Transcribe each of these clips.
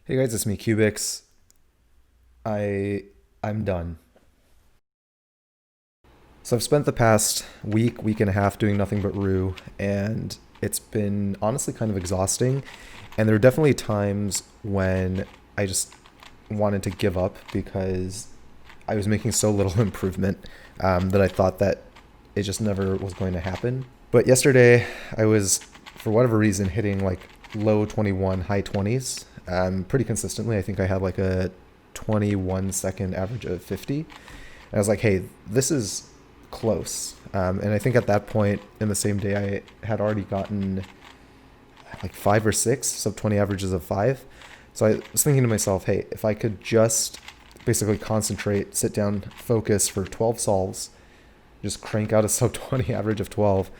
Hey guys, it's me, cyoubx. I'm done. So I've spent the past week and a half doing nothing but Roux, and it's been honestly kind of exhausting. And there are definitely times when I just wanted to give up because I was making so little improvement that I thought that it just never was going to happen. But yesterday, I was, for whatever reason, hitting like low 21, high 20s pretty consistently. I think I had like a 21-second average of 50. And I was like, hey, this is close. And I think at that point in the same day, I had already gotten like five or six sub 20 averages of five. So I was thinking to myself, hey, if I could just basically concentrate, sit down, focus for 12 solves, just crank out a sub 20 average of 12,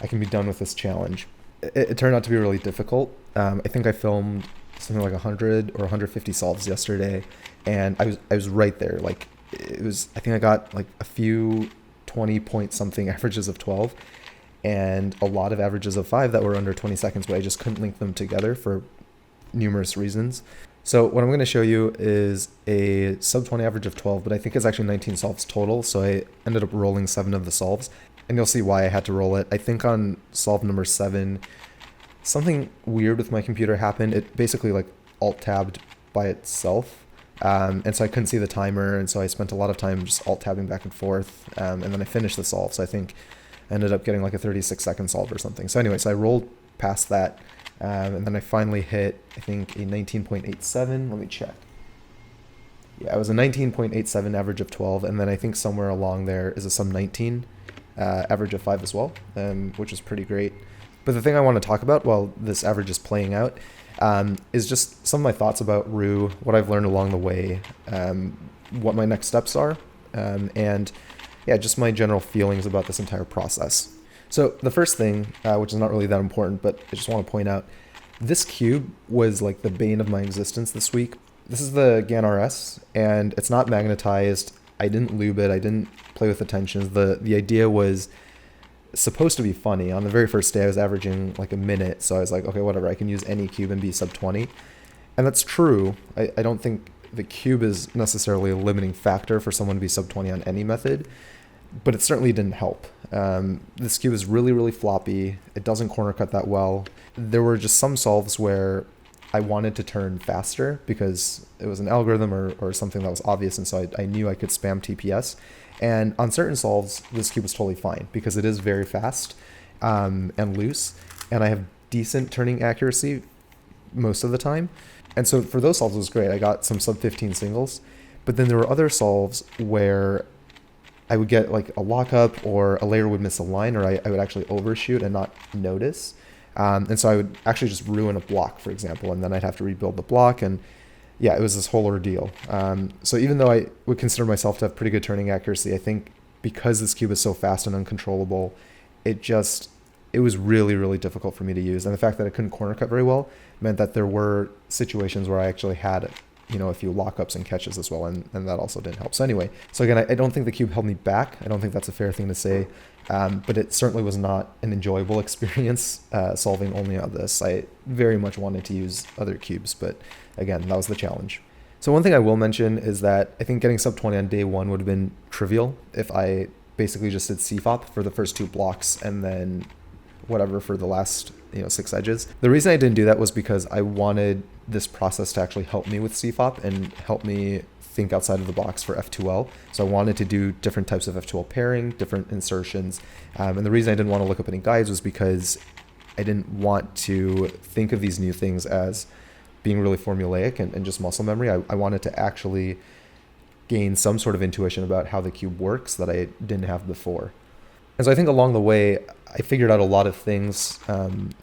I can be done with this challenge. It turned out to be really difficult. I think I filmed something like 100 or 150 solves yesterday, and I was right there. Like it was, I think I got like a few 20 point something averages of 12, and a lot of averages of 5 that were under 20 seconds, but I just couldn't link them together for numerous reasons. So what I'm going to show you is a sub 20 average of 12, but I think it's actually 19 solves total. So I ended up rolling 7 of the solves, and you'll see why I had to roll it. I think on solve number 7, something weird with my computer happened. It basically like alt tabbed by itself. And so I couldn't see the timer, and so I spent a lot of time just alt tabbing back and forth, and then I finished the solve. So I think I ended up getting like a 36-second solve or something. So anyway, so I rolled past that, and then I finally hit, I think, a 19.87. Let me check. Yeah, it was a 19.87 average of 12, and then I think somewhere along there is a sub 19 average of 5 as well, which is pretty great. But the thing I want to talk about while this average is playing out is just some of my thoughts about Roux, what I've learned along the way, what my next steps are, and yeah, just my general feelings about this entire process. So the first thing, which is not really that important, but I just want to point out, this cube was like the bane of my existence this week. This is the GAN RS, and it's not magnetized. I didn't lube it. I didn't play with the tensions. The idea was supposed to be funny. On the very first day, I was averaging like a minute, so I was like, okay, whatever, I can use any cube and be sub 20. And that's true. I don't think the cube is necessarily a limiting factor for someone to be sub 20 on any method, but it certainly didn't help. This cube is really, really floppy. It doesn't corner cut that well. There were just some solves where I wanted to turn faster because it was an algorithm or something that was obvious, and so I knew I could spam TPS. And on certain solves, this cube was totally fine because it is very fast and loose, and I have decent turning accuracy most of the time. And so for those solves, it was great. I got some sub 15 singles, but then there were other solves where I would get like a lockup, or a layer would miss a line, or I would actually overshoot and not notice. And so I would actually just ruin a block, for example, and then I'd have to rebuild the block. And yeah, it was this whole ordeal. So even though I would consider myself to have pretty good turning accuracy, I think because this cube is so fast and uncontrollable, it was really, really difficult for me to use. And the fact that I couldn't corner cut very well meant that there were situations where I actually had, a few lockups and catches as well, and that also didn't help. So anyway, so again, I don't think the cube held me back. I don't think that's a fair thing to say, but it certainly was not an enjoyable experience solving only on this. I very much wanted to use other cubes, but again, that was the challenge. So one thing I will mention is that I think getting sub 20 on day 1 would have been trivial if I basically just did CFOP for the first 2 blocks and then whatever for the last 6 edges. The reason I didn't do that was because I wanted this process to actually help me with CFOP and help me think outside of the box for F2L. So I wanted to do different types of F2L pairing, different insertions. And the reason I didn't want to look up any guides was because I didn't want to think of these new things as being really formulaic and just muscle memory. I wanted to actually gain some sort of intuition about how the cube works that I didn't have before. And so I think along the way, I figured out a lot of things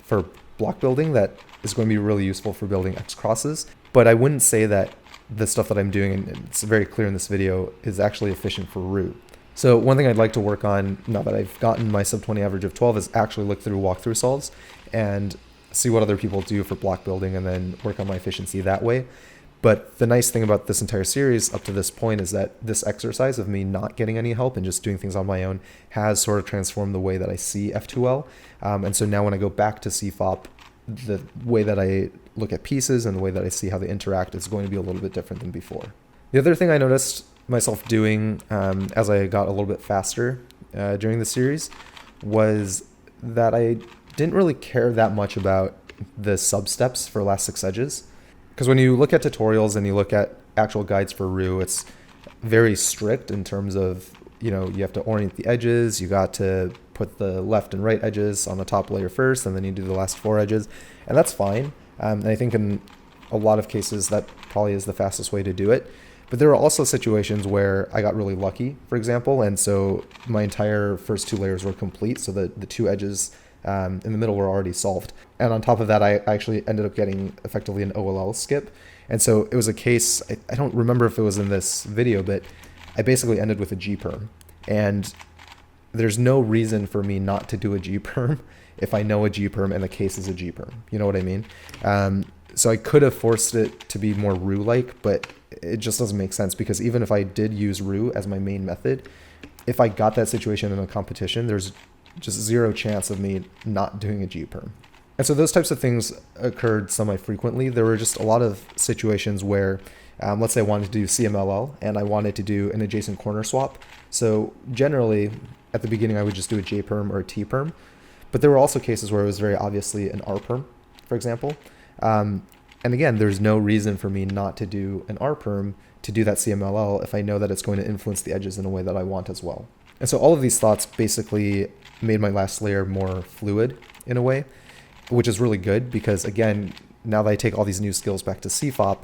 for block building that is going to be really useful for building X crosses. But I wouldn't say that the stuff that I'm doing, and it's very clear in this video, is actually efficient for Roux. So one thing I'd like to work on now that I've gotten my sub 20 average of 12 is actually look through walkthrough solves and see what other people do for block building and then work on my efficiency that way. But the nice thing about this entire series up to this point is that this exercise of me not getting any help and just doing things on my own has sort of transformed the way that I see F2L. And so now when I go back to CFOP, the way that I look at pieces and the way that I see how they interact is going to be a little bit different than before. The other thing I noticed myself doing as I got a little bit faster during the series was that I didn't really care that much about the sub-steps for last 6 edges. Because when you look at tutorials and you look at actual guides for Roux, it's very strict in terms of, you have to orient the edges, you got to put the left and right edges on the top layer first, and then you do the last 4 edges, and that's fine. And I think in a lot of cases that probably is the fastest way to do it. But there are also situations where I got really lucky, for example, and so my entire first 2 layers were complete, so the 2 edges in the middle were already solved. And on top of that, I actually ended up getting effectively an OLL skip. And so it was a case, I don't remember if it was in this video, but I basically ended with a G-perm. And there's no reason for me not to do a G-perm if I know a G-perm and the case is a G-perm. You know what I mean? So I could have forced it to be more Roux-like, but it just doesn't make sense, because even if I did use Roux as my main method, if I got that situation in a competition, there's just 0 chance of me not doing a G-perm. And so those types of things occurred semi-frequently. There were just a lot of situations where, let's say I wanted to do CMLL and I wanted to do an adjacent corner swap. So generally, at the beginning, I would just do a J-perm or a T-perm. But there were also cases where it was very obviously an R-perm, for example. And again, there's no reason for me not to do an R-perm to do that CMLL if I know that it's going to influence the edges in a way that I want as well. And so all of these thoughts basically made my last layer more fluid in a way, which is really good because, again, now that I take all these new skills back to CFOP,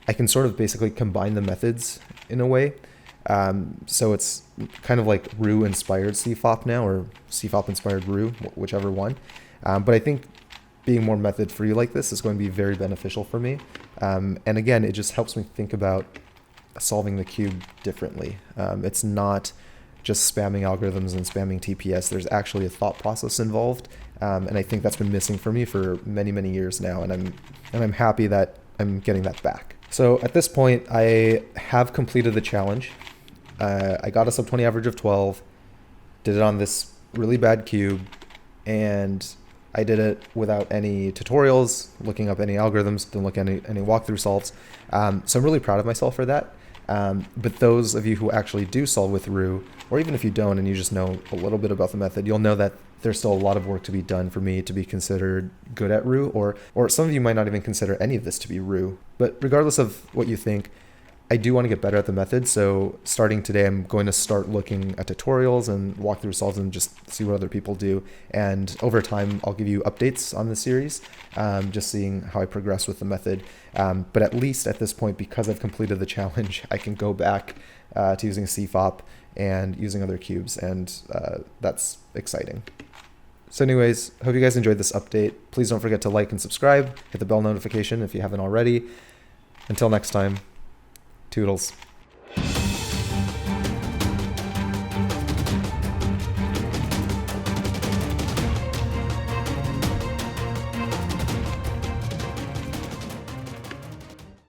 I can sort of basically combine the methods in a way. So it's kind of like Roux-inspired CFOP now, or CFOP-inspired Roux, whichever one. But I think being more method-free like this is going to be very beneficial for me. And again, it just helps me think about solving the cube differently. It's not just spamming algorithms and spamming TPS. There's actually a thought process involved. And I think that's been missing for me for many, many years now. And I'm happy that I'm getting that back. So at this point, I have completed the challenge. I got a sub 20 average of 12, did it on this really bad cube, and I did it without any tutorials, looking up any algorithms, didn't look at any walkthrough solves. So I'm really proud of myself for that. But those of you who actually do solve with Roux, or even if you don't and you just know a little bit about the method, you'll know that there's still a lot of work to be done for me to be considered good at Roux, or some of you might not even consider any of this to be Roux. But regardless of what you think, I do want to get better at the method. So starting today, I'm going to start looking at tutorials and walkthrough solves and just see what other people do. And over time, I'll give you updates on the series, just seeing how I progress with the method. But at least at this point, because I've completed the challenge, I can go back to using CFOP and using other cubes, and that's exciting. So anyways, hope you guys enjoyed this update. Please don't forget to like and subscribe, hit the bell notification if you haven't already. Until next time, toodles.